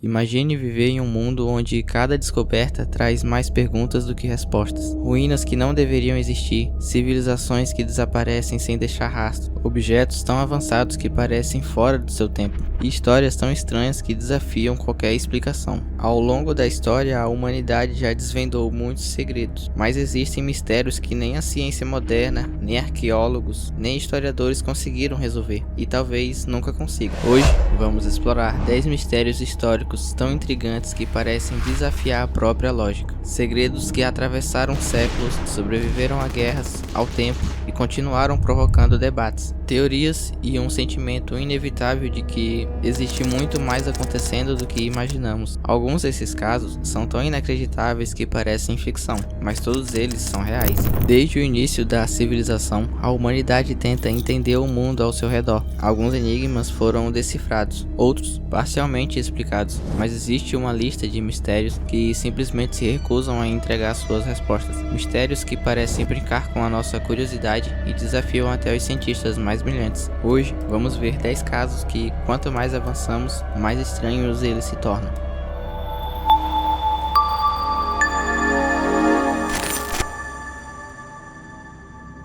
Imagine viver em um mundo onde cada descoberta traz mais perguntas do que respostas. Ruínas que não deveriam existir, civilizações que desaparecem sem deixar rastro, objetos tão avançados que parecem fora do seu tempo, e histórias tão estranhas que desafiam qualquer explicação. Ao longo da história, a humanidade já desvendou muitos segredos, mas existem mistérios que nem a ciência moderna, nem arqueólogos, nem historiadores conseguiram resolver, e talvez nunca consigam. Hoje, vamos explorar 10 mistérios históricos tão intrigantes que parecem desafiar a própria lógica. Segredos que atravessaram séculos, sobreviveram a guerras, ao tempo e continuaram provocando debates, teorias e um sentimento inevitável de que existe muito mais acontecendo do que imaginamos. Alguns desses casos são tão inacreditáveis que parecem ficção, mas todos eles são reais. Desde o início da civilização, a humanidade tenta entender o mundo ao seu redor. Alguns enigmas foram decifrados, outros parcialmente explicados, mas existe uma lista de mistérios que simplesmente se recusam a entregar suas respostas. Mistérios que parecem brincar com a nossa curiosidade e desafiam até os cientistas mais brilhantes. Hoje, vamos ver 10 casos que, quanto mais avançamos, mais estranhos eles se tornam.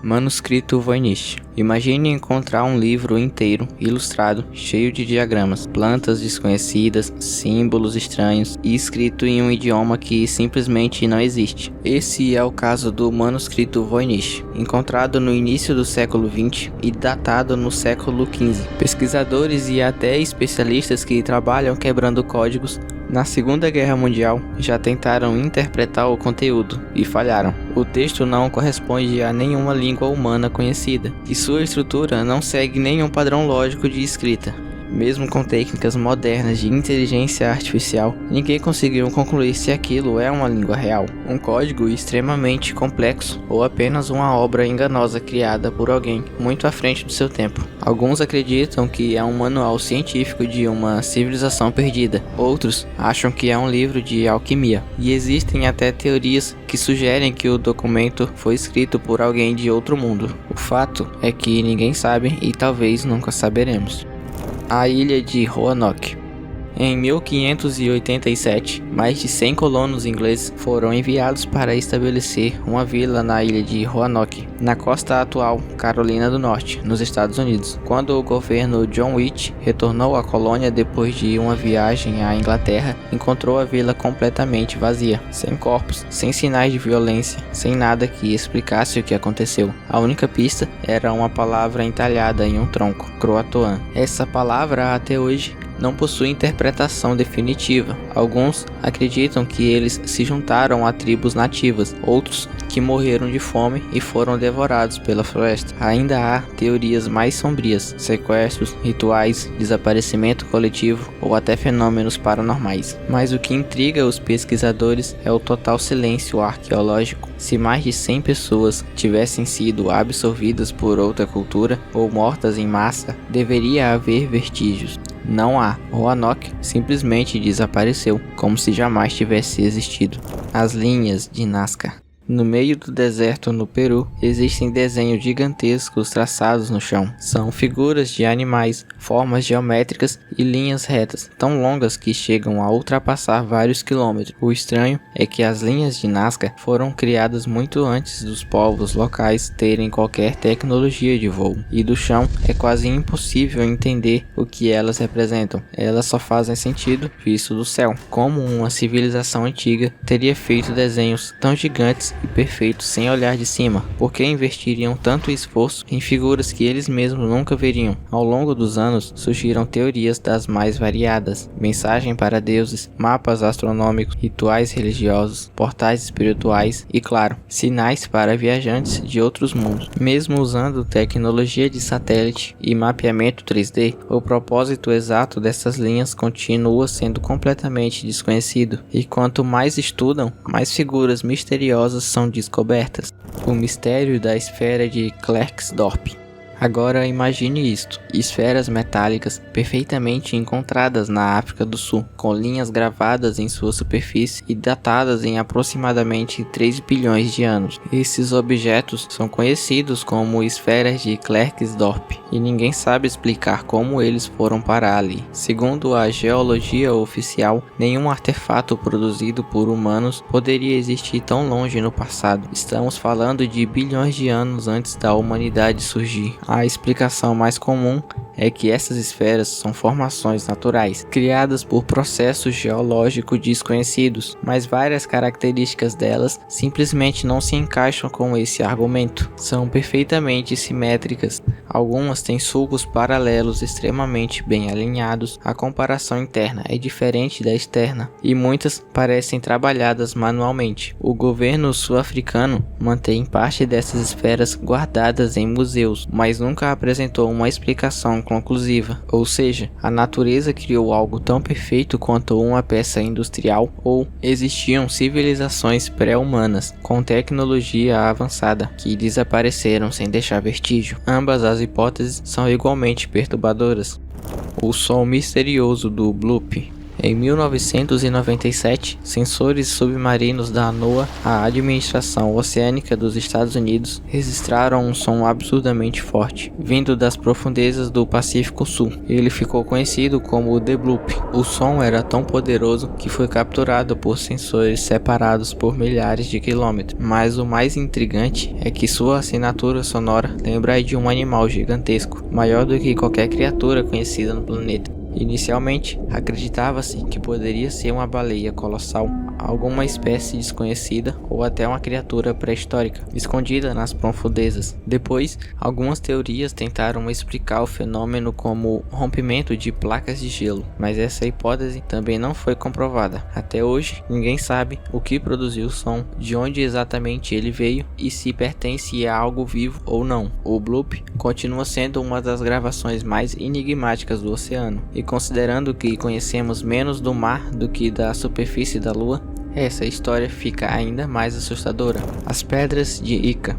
Manuscrito Voynich. Imagine encontrar um livro inteiro, ilustrado, cheio de diagramas, plantas desconhecidas, símbolos estranhos e escrito em um idioma que simplesmente não existe. Esse é o caso do Manuscrito Voynich, encontrado no início do século XX e datado no século XV. Pesquisadores e até especialistas que trabalham quebrando códigos na Segunda Guerra Mundial já tentaram interpretar o conteúdo e falharam. O texto não corresponde a nenhuma língua humana conhecida e sua estrutura não segue nenhum padrão lógico de escrita. Mesmo com técnicas modernas de inteligência artificial, ninguém conseguiu concluir se aquilo é uma língua real, um código extremamente complexo ou apenas uma obra enganosa criada por alguém muito à frente do seu tempo. Alguns acreditam que é um manual científico de uma civilização perdida, outros acham que é um livro de alquimia, e existem até teorias que sugerem que o documento foi escrito por alguém de outro mundo. O fato é que ninguém sabe e talvez nunca saberemos. A ilha de Roanoke. Em 1587, mais de 100 colonos ingleses foram enviados para estabelecer uma vila na ilha de Roanoke, na costa atual Carolina do Norte, nos Estados Unidos. Quando o governo John Witt retornou à colônia depois de uma viagem à Inglaterra, encontrou a vila completamente vazia, sem corpos, sem sinais de violência, sem nada que explicasse o que aconteceu. A única pista era uma palavra entalhada em um tronco, Croatoan. Essa palavra até hoje não possui interpretação definitiva. Alguns acreditam que eles se juntaram a tribos nativas, outros que morreram de fome e foram devorados pela floresta. Ainda há teorias mais sombrias, sequestros, rituais, desaparecimento coletivo ou até fenômenos paranormais. Mas o que intriga os pesquisadores é o total silêncio arqueológico. Se mais de 100 pessoas tivessem sido absorvidas por outra cultura ou mortas em massa, deveria haver vestígios. Não há. Roanoke simplesmente desapareceu, como se jamais tivesse existido. As linhas de Nazca. No meio do deserto no Peru, existem desenhos gigantescos traçados no chão. São figuras de animais, formas geométricas e linhas retas, tão longas que chegam a ultrapassar vários quilômetros. O estranho é que as linhas de Nazca foram criadas muito antes dos povos locais terem qualquer tecnologia de voo, e do chão é quase impossível entender o que elas representam. Elas só fazem sentido visto do céu. Como uma civilização antiga teria feito desenhos tão gigantes e perfeitos sem olhar de cima? Por que investiriam tanto esforço em figuras que eles mesmos nunca veriam? Ao longo dos anos surgiram teorias das mais variadas: mensagem para deuses, mapas astronômicos, rituais religiosos, portais espirituais e, claro, sinais para viajantes de outros mundos. Mesmo usando tecnologia de satélite e mapeamento 3D, o propósito exato dessas linhas continua sendo completamente desconhecido, e quanto mais estudam, mais figuras misteriosas são descobertas. O mistério da esfera de Klerksdorp. Agora imagine isto: esferas metálicas perfeitamente encontradas na África do Sul, com linhas gravadas em sua superfície e datadas em aproximadamente 3 bilhões de anos. Esses objetos são conhecidos como esferas de Klerksdorp e ninguém sabe explicar como eles foram parar ali. Segundo a geologia oficial, nenhum artefato produzido por humanos poderia existir tão longe no passado. Estamos falando de bilhões de anos antes da humanidade surgir. A explicação mais comum é que essas esferas são formações naturais, criadas por processos geológicos desconhecidos, mas várias características delas simplesmente não se encaixam com esse argumento. São perfeitamente simétricas, algumas têm sulcos paralelos extremamente bem alinhados, a comparação interna é diferente da externa, e muitas parecem trabalhadas manualmente. O governo sul-africano mantém parte dessas esferas guardadas em museus, mas nunca apresentou uma explicação conclusiva, ou seja, a natureza criou algo tão perfeito quanto uma peça industrial, ou existiam civilizações pré-humanas com tecnologia avançada que desapareceram sem deixar vestígio. Ambas as hipóteses são igualmente perturbadoras. O som misterioso do bloop. Em 1997, sensores submarinos da NOAA, a Administração Oceânica dos Estados Unidos, registraram um som absurdamente forte, vindo das profundezas do Pacífico Sul. Ele ficou conhecido como The Bloop. O som era tão poderoso que foi capturado por sensores separados por milhares de quilômetros. Mas o mais intrigante é que sua assinatura sonora lembra de um animal gigantesco, maior do que qualquer criatura conhecida no planeta. Inicialmente, acreditava-se que poderia ser uma baleia colossal, alguma espécie desconhecida ou até uma criatura pré-histórica, escondida nas profundezas. Depois, algumas teorias tentaram explicar o fenômeno como rompimento de placas de gelo, mas essa hipótese também não foi comprovada. Até hoje, ninguém sabe o que produziu o som, de onde exatamente ele veio e se pertence a algo vivo ou não. O bloop continua sendo uma das gravações mais enigmáticas do oceano, e considerando que conhecemos menos do mar do que da superfície da Lua, essa história fica ainda mais assustadora. As pedras de Ica.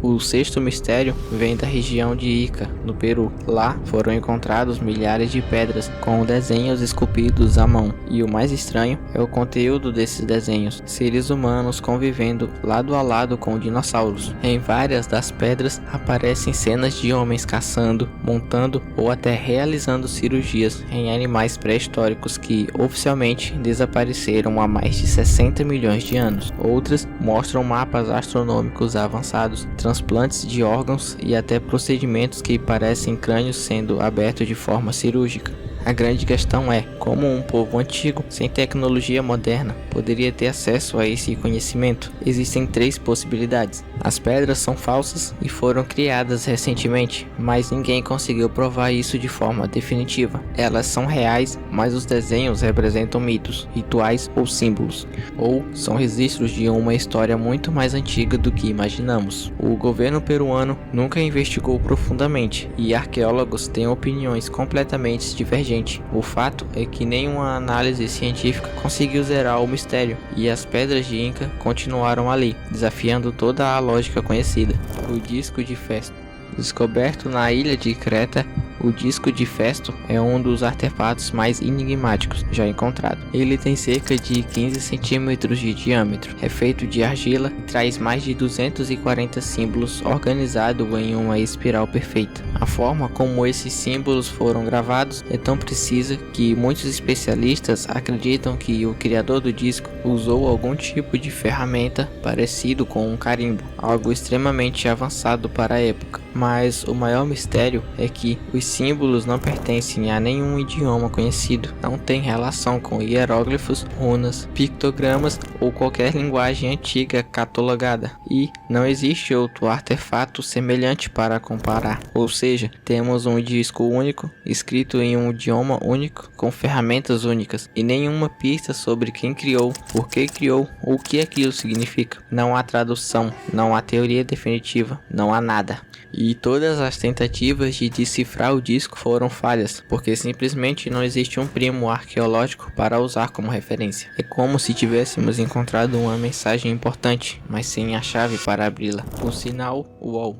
O sexto mistério vem da região de Ica, no Peru. Lá foram encontrados milhares de pedras com desenhos esculpidos à mão, e o mais estranho é o conteúdo desses desenhos: seres humanos convivendo lado a lado com dinossauros. Em várias das pedras aparecem cenas de homens caçando, montando ou até realizando cirurgias em animais pré-históricos que oficialmente desapareceram há mais de 60 milhões de anos. Outras mostram mapas astronômicos avançados, transplantes de órgãos e até procedimentos que parecem crânios sendo abertos de forma cirúrgica. A grande questão é como um povo antigo, sem tecnologia moderna, poderia ter acesso a esse conhecimento. Existem 3 possibilidades. As pedras são falsas e foram criadas recentemente, mas ninguém conseguiu provar isso de forma definitiva. Elas são reais, mas os desenhos representam mitos, rituais ou símbolos, ou são registros de uma história muito mais antiga do que imaginamos. O governo peruano nunca investigou profundamente e arqueólogos têm opiniões completamente divergentes. O fato é que nenhuma análise científica conseguiu zerar o mistério, e as pedras de Inca continuaram ali, desafiando toda a lógica conhecida. O disco de Festo. Descoberto na ilha de Creta, o disco de Festo é um dos artefatos mais enigmáticos já encontrado. Ele tem cerca de 15 centímetros de diâmetro, é feito de argila e traz mais de 240 símbolos organizados em uma espiral perfeita. A forma como esses símbolos foram gravados é tão precisa que muitos especialistas acreditam que o criador do disco usou algum tipo de ferramenta parecido com um carimbo, algo extremamente avançado para a época. Mas o maior mistério é que os símbolos não pertencem a nenhum idioma conhecido, não tem relação com hieróglifos, runas, pictogramas ou qualquer linguagem antiga catalogada, e não existe outro artefato semelhante para comparar. Ou seja, temos um disco único, escrito em um idioma único, com ferramentas únicas, e nenhuma pista sobre quem criou, por que criou ou o que aquilo significa. Não há tradução, não há teoria definitiva, não há nada. E todas as tentativas de decifrar o disco foram falhas, porque simplesmente não existe um primo arqueológico para usar como referência. É como se tivéssemos encontrado uma mensagem importante, mas sem a chave para abri-la. O sinal UOL.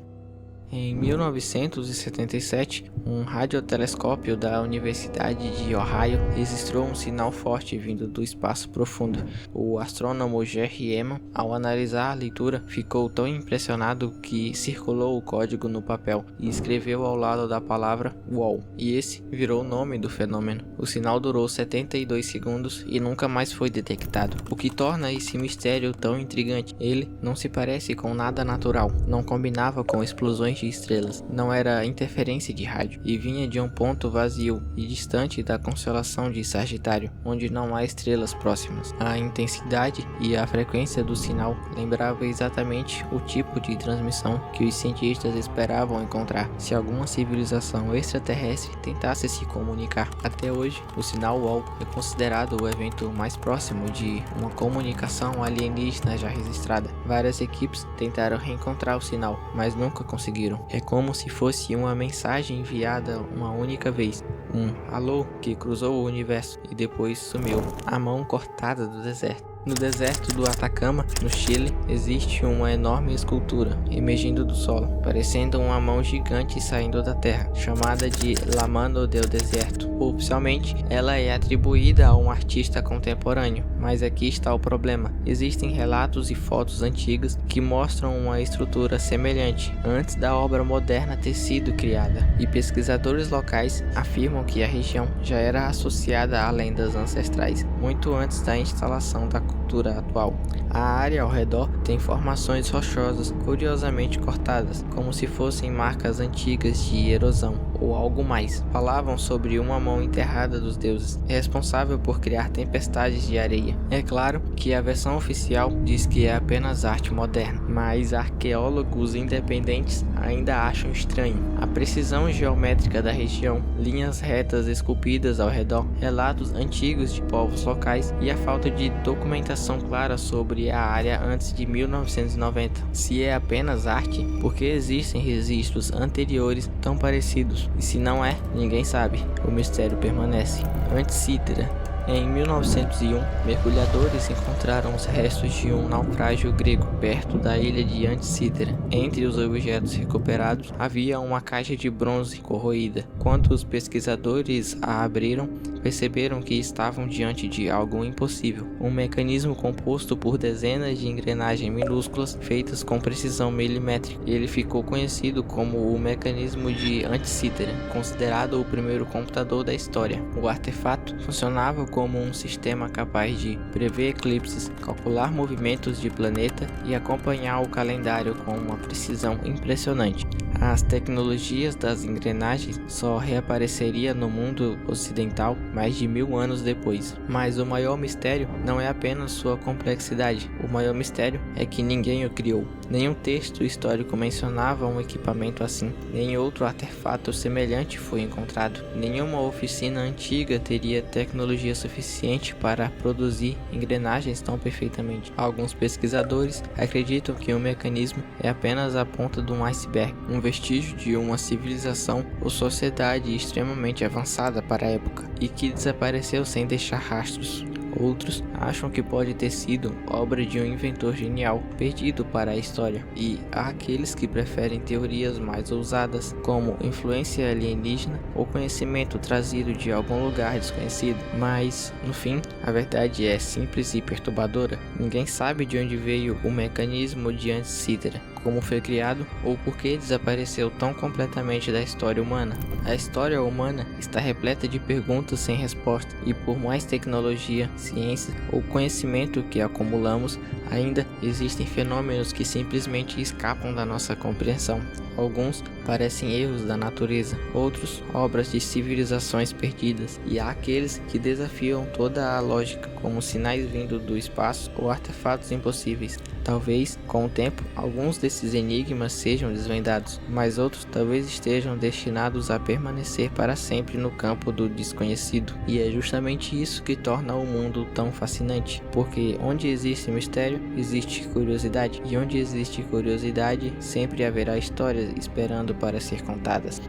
Em 1977, um radiotelescópio da Universidade de Ohio registrou um sinal forte vindo do espaço profundo. O astrônomo Jerry Ehman, ao analisar a leitura, ficou tão impressionado que circulou o código no papel e escreveu ao lado da palavra "WOW", e esse virou o nome do fenômeno. O sinal durou 72 segundos e nunca mais foi detectado, o que torna esse mistério tão intrigante. Ele não se parece com nada natural, não combinava com explosões de estrelas, não era interferência de rádio e vinha de um ponto vazio e distante da constelação de Sagitário, onde não há estrelas próximas. A intensidade e a frequência do sinal lembrava exatamente o tipo de transmissão que os cientistas esperavam encontrar se alguma civilização extraterrestre tentasse se comunicar. Até hoje, o sinal WOW é considerado o evento mais próximo de uma comunicação alienígena já registrada. Várias equipes tentaram reencontrar o sinal, mas nunca conseguiram. É como se fosse uma mensagem enviada uma única vez, um alô que cruzou o universo e depois sumiu. A mão cortada do deserto. No deserto do Atacama, no Chile, existe uma enorme escultura emergindo do solo, parecendo uma mão gigante saindo da terra, chamada de La Mano del Deserto. Oficialmente, ela é atribuída a um artista contemporâneo, mas aqui está o problema. Existem relatos e fotos antigas que mostram uma estrutura semelhante antes da obra moderna ter sido criada, e pesquisadores locais afirmam que a região já era associada a lendas ancestrais muito antes da instalação da cultura atual. A área ao redor tem formações rochosas curiosamente cortadas, como se fossem marcas antigas de erosão ou algo mais. Falavam sobre uma mão enterrada dos deuses, responsável por criar tempestades de areia. É claro que a versão oficial diz que é apenas arte moderna, mas arqueólogos independentes ainda acham estranho a precisão geométrica da região, linhas retas esculpidas ao redor, relatos antigos de povos locais e a falta de documentação clara sobre a área antes de 1990. Se é apenas arte, por que existem registros anteriores tão parecidos? E se não é, ninguém sabe. O mistério permanece. Antícitera. Em 1901, mergulhadores encontraram os restos de um naufrágio grego perto da ilha de Antícitera. Entre os objetos recuperados havia uma caixa de bronze corroída. Quando os pesquisadores a abriram, perceberam que estavam diante de algo impossível, um mecanismo composto por dezenas de engrenagens minúsculas feitas com precisão milimétrica. Ele ficou conhecido como o mecanismo de Antícitera, considerado o primeiro computador da história. O artefato funcionava como um sistema capaz de prever eclipses, calcular movimentos de planeta e acompanhar o calendário com uma precisão impressionante. As tecnologias das engrenagens só reapareceriam no mundo ocidental mais de 1000 anos depois. Mas o maior mistério não é apenas sua complexidade. O maior mistério é que ninguém o criou. Nenhum texto histórico mencionava um equipamento assim. Nem outro artefato semelhante foi encontrado. Nenhuma oficina antiga teria tecnologia suficiente para produzir engrenagens tão perfeitamente. Alguns pesquisadores acreditam que o mecanismo é apenas a ponta de um iceberg, um vestígio de uma civilização ou sociedade extremamente avançada para a época e que desapareceu sem deixar rastros. Outros acham que pode ter sido obra de um inventor genial perdido para a história, e há aqueles que preferem teorias mais ousadas, como influência alienígena ou conhecimento trazido de algum lugar desconhecido. Mas, no fim, a verdade é simples e perturbadora. Ninguém sabe de onde veio o mecanismo de Antícitera, como foi criado ou por que desapareceu tão completamente da história humana. A história humana está repleta de perguntas sem resposta, e por mais tecnologia, ciência ou conhecimento que acumulamos, ainda existem fenômenos que simplesmente escapam da nossa compreensão. Alguns parecem erros da natureza, outros obras de civilizações perdidas, e há aqueles que desafiam toda a lógica, como sinais vindo do espaço ou artefatos impossíveis. Talvez, com o tempo, alguns desses enigmas sejam desvendados, mas outros talvez estejam destinados a permanecer para sempre no campo do desconhecido. E é justamente isso que torna o mundo tão fascinante, porque onde existe mistério, existe curiosidade, e onde existe curiosidade, sempre haverá histórias esperando para ser contadas.